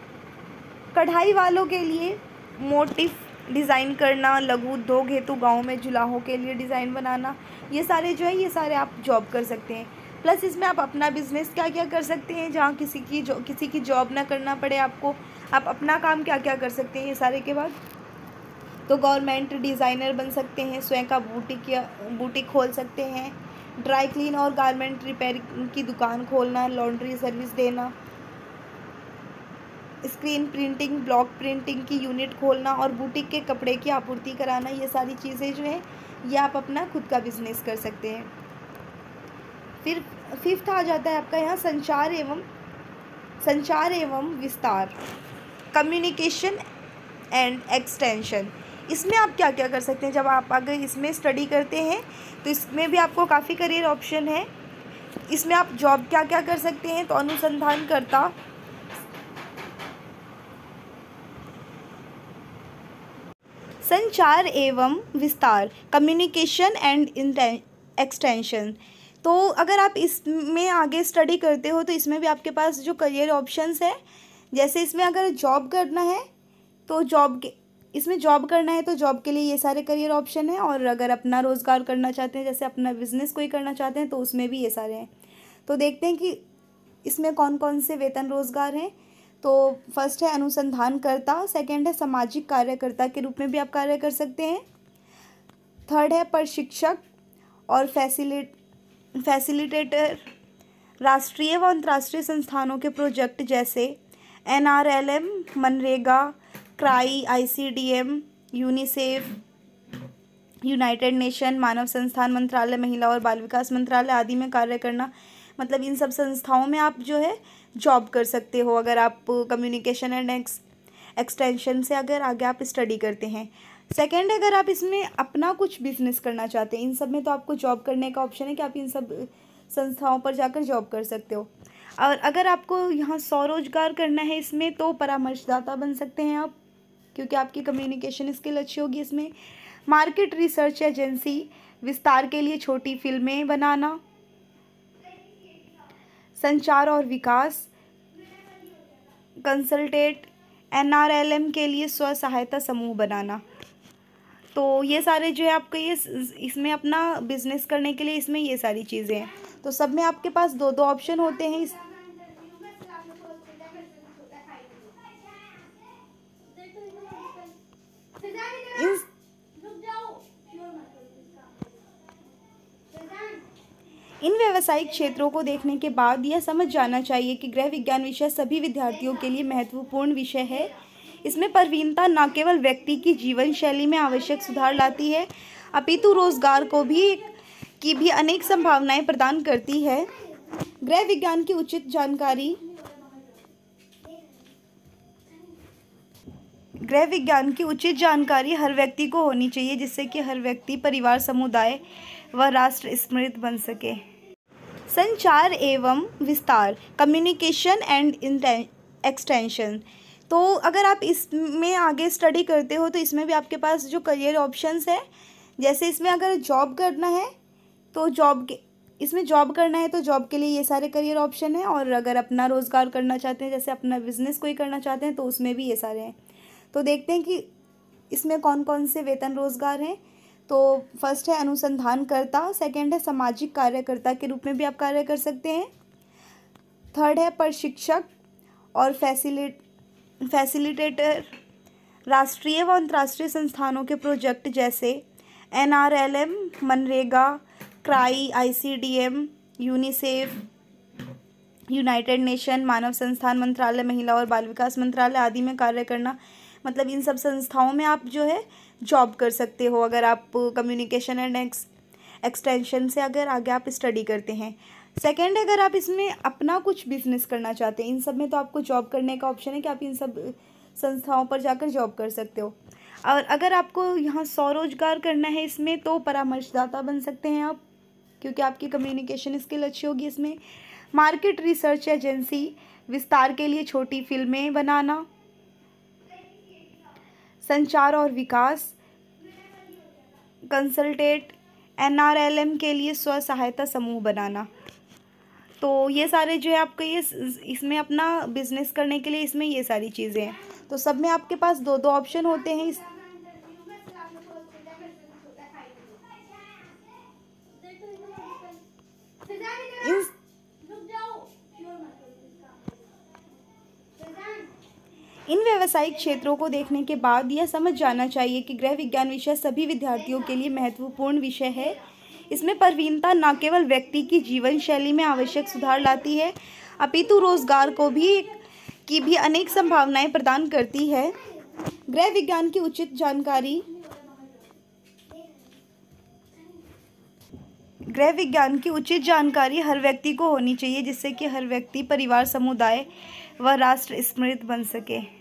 कढ़ाई वालों के लिए मोटिफ डिज़ाइन करना, लघु उद्योग हेतु गाँव में जुलाहों के लिए डिज़ाइन बनाना, ये सारे आप जॉब कर सकते हैं। प्लस इसमें आप अपना बिज़नेस क्या क्या कर सकते हैं, जहाँ किसी की जॉब ना करना पड़े आपको, आप अपना काम क्या क्या कर सकते हैं ये सारे के बाद। तो गवर्नमेंट डिज़ाइनर बन सकते हैं, स्वयं का बुटीक खोल सकते हैं, ड्राई क्लीन और गारमेंट रिपेयरिंग की दुकान खोलना, लॉन्ड्री सर्विस देना, स्क्रीन प्रिंटिंग, ब्लॉक प्रिंटिंग की यूनिट खोलना और बुटीक के कपड़े की आपूर्ति कराना, ये सारी चीज़ें जो है ये आप अपना खुद का बिज़नेस कर सकते हैं। फिर फिफ्थ आ जाता है आपका यहाँ संचार एवं विस्तार, कम्युनिकेशन एंड एक्सटेंशन। इसमें आप क्या क्या कर सकते हैं, जब आप अगर इसमें स्टडी करते हैं तो इसमें भी आपको काफ़ी करियर ऑप्शन है। इसमें आप जॉब क्या क्या कर सकते हैं, तो अनुसंधानकर्ता, संचार एवं विस्तार, कम्युनिकेशन एंड एक्सटेंशन। तो अगर आप इसमें आगे स्टडी करते हो तो इसमें भी आपके पास जो करियर ऑप्शंस है, जैसे इसमें अगर जॉब करना है तो जॉब करना है तो जॉब के लिए ये सारे करियर ऑप्शन हैं, और अगर अपना रोज़गार करना चाहते हैं, जैसे अपना बिजनेस कोई करना चाहते हैं, तो उसमें भी ये सारे हैं। तो देखते हैं कि इसमें कौन कौन से वेतन रोज़गार हैं। तो फर्स्ट है अनुसंधानकर्ता, सेकंड है सामाजिक कार्यकर्ता के रूप में भी आप कार्य कर सकते हैं, थर्ड है प्रशिक्षक और फैसिलिटेटर, राष्ट्रीय व अंतर्राष्ट्रीय संस्थानों के प्रोजेक्ट जैसे NRLM, MNREGA, CRY, ICDM, UNICEF, United Nation, मानव संस्थान मंत्रालय, महिला और बाल विकास मंत्रालय आदि में कार्य करना। मतलब इन सब संस्थाओं में आप जो है जॉब कर सकते हो, अगर आप कम्युनिकेशन एंड एक्सटेंशन से अगर आगे आप स्टडी करते हैं। सेकंड, अगर आप इसमें अपना कुछ बिजनेस करना चाहते हैं, इन सब में तो आपको जॉब करने का ऑप्शन है कि आप इन सब संस्थाओं पर जाकर जॉब कर सकते हो। और अगर आपको यहाँ स्वरोजगार करना है इसमें, तो परामर्शदाता बन सकते हैं आप, क्योंकि आपकी कम्युनिकेशन स्किल अच्छी होगी इसमें। मार्केट रिसर्च एजेंसी, विस्तार के लिए छोटी फिल्में बनाना। संचार और विकास, कंसल्टेंट, NRLM के लिए स्व सहायता समूह बनाना। तो ये सारे जो है आपको ये इसमें अपना बिजनेस करने के लिए इसमें ये सारी चीज़ें हैं। तो सब में आपके पास दो दो ऑप्शन होते हैं। इन व्यावसायिक क्षेत्रों को देखने के बाद यह समझ जाना चाहिए कि गृह विज्ञान विषय सभी विद्यार्थियों के लिए महत्वपूर्ण विषय है। इसमें प्रवीणता न केवल व्यक्ति की जीवन शैली में आवश्यक सुधार लाती है, अपितु रोजगार की भी अनेक संभावनाएं प्रदान करती है। गृह विज्ञान की उचित जानकारी हर व्यक्ति को होनी चाहिए, जिससे कि हर व्यक्ति, परिवार, समुदाय व राष्ट्र समृद्ध बन सके। संचार एवं विस्तार, कम्युनिकेशन एंड एक्सटेंशन। तो अगर आप इसमें आगे स्टडी करते हो तो इसमें भी आपके पास जो करियर ऑप्शंस है, जैसे इसमें अगर जॉब करना है तो जॉब के लिए ये सारे करियर ऑप्शन हैं, और अगर अपना रोज़गार करना चाहते हैं, जैसे अपना बिजनेस कोई करना चाहते हैं, तो उसमें भी ये सारे हैं। तो देखते हैं कि इसमें कौन कौन से वेतन रोज़गार हैं। तो फर्स्ट है अनुसंधानकर्ता, सेकंड है सामाजिक कार्यकर्ता के रूप में भी आप कार्य कर सकते हैं, थर्ड है प्रशिक्षक और फैसिलिटेटर, राष्ट्रीय व अंतर्राष्ट्रीय संस्थानों के प्रोजेक्ट जैसे NRLM, MNREGA, CRY, ICDM, UNICEF, United Nation, मानव संस्थान मंत्रालय, महिला और बाल विकास मंत्रालय आदि में कार्य करना। मतलब इन सब संस्थाओं में आप जो है जॉब कर सकते हो, अगर आप कम्युनिकेशन एंड एक्सटेंशन से अगर आगे आप स्टडी करते हैं। सेकंड, अगर आप इसमें अपना कुछ बिजनेस करना चाहते हैं, इन सब में तो आपको जॉब करने का ऑप्शन है कि आप इन सब संस्थाओं पर जाकर जॉब कर सकते हो। और अगर आपको यहाँ स्वरोजगार करना है इसमें, तो परामर्शदाता बन सकते हैं आप, क्योंकि आपकी कम्युनिकेशन स्किल अच्छी होगी इसमें। मार्केट रिसर्च एजेंसी, विस्तार के लिए छोटी फिल्में बनाना। संचार और विकास, कंसल्टेंट, NRLM के लिए स्व सहायता समूह बनाना। तो ये सारे जो है आपको ये इसमें अपना बिजनेस करने के लिए इसमें ये सारी चीज़ें हैं। तो सब में आपके पास दो दो ऑप्शन होते हैं। इन व्यावसायिक क्षेत्रों को देखने के बाद यह समझ जाना चाहिए कि गृह विज्ञान विषय सभी विद्यार्थियों के लिए महत्वपूर्ण विषय है। इसमें प्रवीणता न केवल व्यक्ति की जीवन शैली में आवश्यक सुधार लाती है, अपितु रोजगार की भी अनेक संभावनाएं प्रदान करती है। गृह विज्ञान की उचित जानकारी हर व्यक्ति को होनी चाहिए, जिससे कि हर व्यक्ति, परिवार, समुदाय व राष्ट्र समृद्ध बन सके।